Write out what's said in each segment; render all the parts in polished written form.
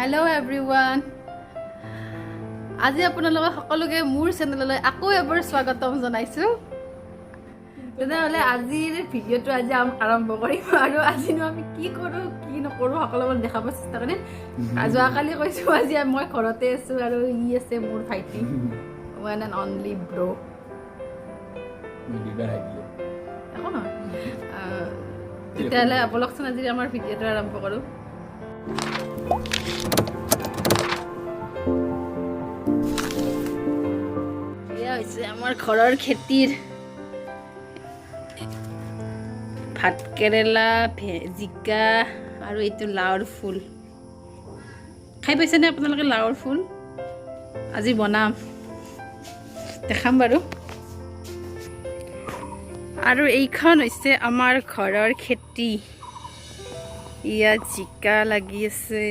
Hello everyone. আজি আপোনালোক সকলোকে মোৰ চেনেললৈ আকৌ এবাৰ স্বাগতম জনাইছো। তেনেহলে আজিৰ ভিডিওটো আজি আৰম্ভ কৰিম আৰু আজিনো আমি কি কৰো কি নকৰো সকলোবোৰ দেখাব চেষ্টা কৰিম। যোৱাকালি কৈছো আজি মই ঘৰতে আছো আৰু ই আছে মোৰ ভাইটি one and only bro। একো নহয়। তেতিয়াহ'লে বলকচোন আজি আমাৰ ভিডিওটো আৰম্ভ কৰো। আমাৰ ঘৰেৰ খেতিৰ ভাত কেৰেলা জিকা আৰু এইটো লাউৰ ফুল খাই পাইছেনে আপোনালোকে লাউৰ ফুল আজি বনাম দেখাম বাৰু আৰু এইখন হৈছে আমাৰ ঘৰৰ খেতি ইয়াত জিকা লাগি আছে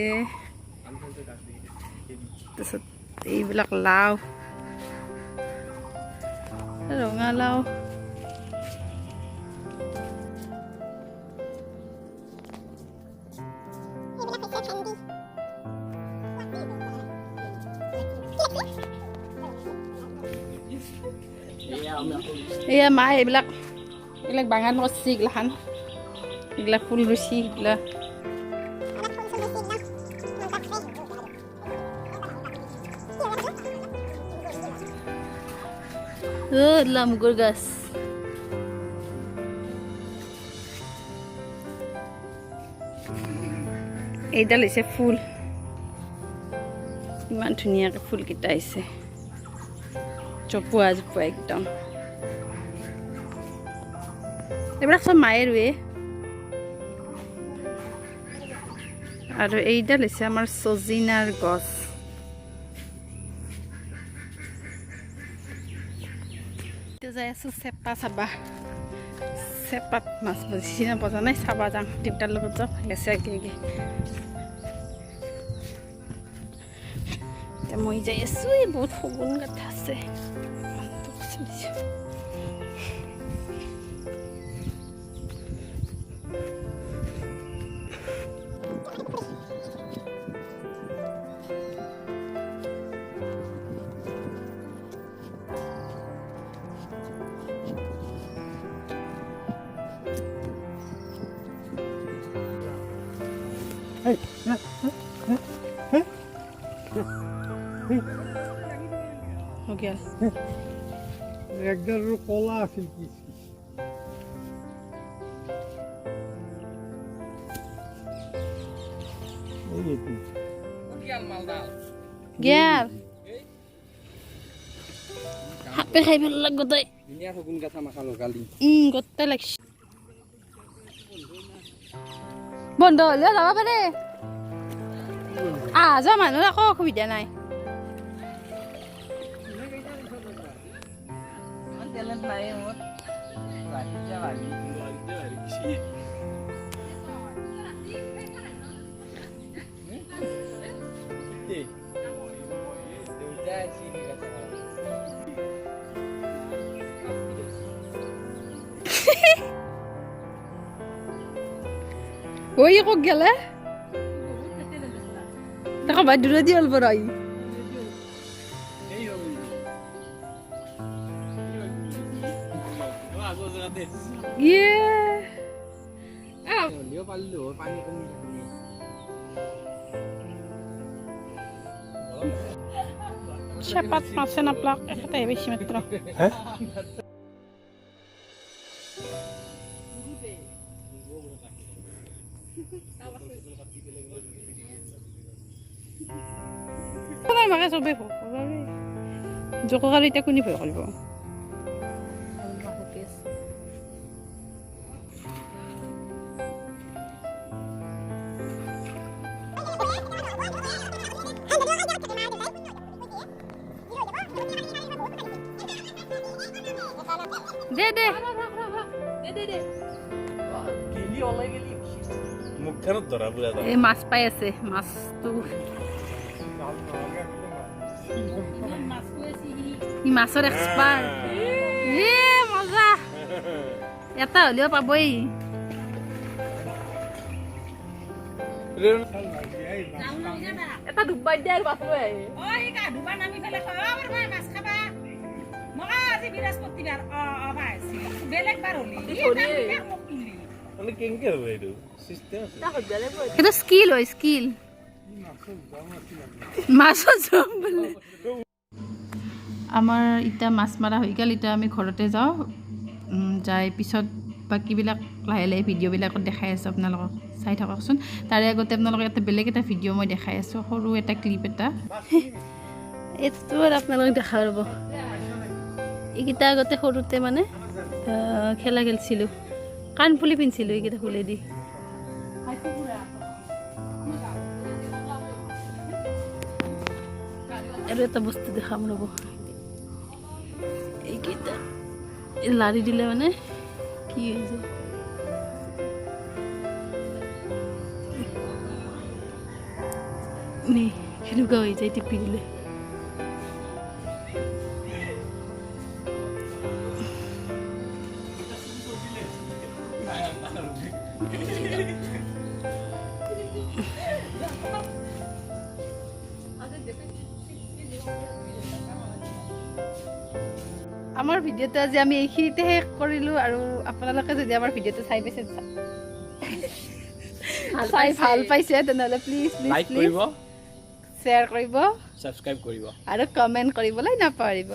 তাৰপিছত এইবিলাক লাউ ৰঙালাও এয়া মা এইবিলাক বাগান কৰিছে এইগিলা ফুল ৰুচি এইগিলা লামগুৰ গাছ এইডাল হৈছে ফুল ইমান ধুনীয়াকৈ ফুলকেইটা আহিছে জপোৱা জপোৱা একদম এইবিলাক চব মায়ে ৰুৱে আৰু এইডাল হৈছে আমাৰ চজিনাৰ গছ যাই আছো চেপা চাবা চেপাত মাছ বুজি নবজা নাই চাবা যাম দেউতাৰ লগত যাম আছে আগে আগে এতিয়া মই যাই আছো এই বহুত শগুন কথা আছে একডাল কলা আছিল কি গেল হাপে খাই ভাল লাগ গোটাই গোটাই লাগছে বন্ধ হলেও যাব পাৰে যোৱা মানুহৰ একো অসুবিধা নাই ঐ ক'ত গেলে দেখো ভাই দূরে দিয়ে অল্প রাই Cepat masih naplak kata ya besi metro. Kalau makan sobe kok, Joko kali itu kuni boleh kalau. Dede. গেলি ওলাই গেলি মুখখানত ধৰা বুলা এই মাছ পাই আছে মাছটো ই মাছৰ এক্সপাৰ্ট মজা এটা হলেও পাবই এটা ডুবাই দিয়া আৰু বাট লৈ আহে মানে কেনেকে হ'ব এইটো চিষ্টেম আছে এটা স্কিল হয় স্কিল মাছৰ জম বোলে আমাৰ এতিয়া মাছ মাৰা হৈ গ'ল এতিয়া আমি ঘৰতে যাওঁ যাই পিছত বাকীবিলাক লাহে লাহে ভিডিঅ'বিলাকত দেখাই আছোঁ আপোনালোকক চাই থাককচোন তাৰে আগতে আপোনালোকক এটা বেলেগ এটা ভিডিঅ' মই দেখাই আছোঁ সৰু এটা ক্লিপ এটা এইটো আৰু আপোনালোকক দেখা ৰ'ব এইকেইটা আগতে সৰুতে মানে খেলা খেলিছিলোঁ কাণফুলি পিন্ধিছিলোঁ এইকেইটা ফুলেদি আৰু এটা বস্তু দেখাম ৰ'ব এইকেইটা লাৰি দিলে মানে কি হৈ যায় সেনেকুৱা হৈ যায় টিপি দিলে আমাৰ ভিডিঅ'টো আজি আমি এইখিনিতে শেষ কৰিলোঁ আৰু আপোনালোকে যদি আমাৰ ভিডিঅ'টো চাই পাইছে চাই ভাল পাইছে তেনেহ'লে প্লিজ লাইক কৰিব শ্বেয়াৰ কৰিব ছাবস্ক্ৰাইব কৰিব আৰু কমেণ্ট কৰিবলৈ নাপাহৰিব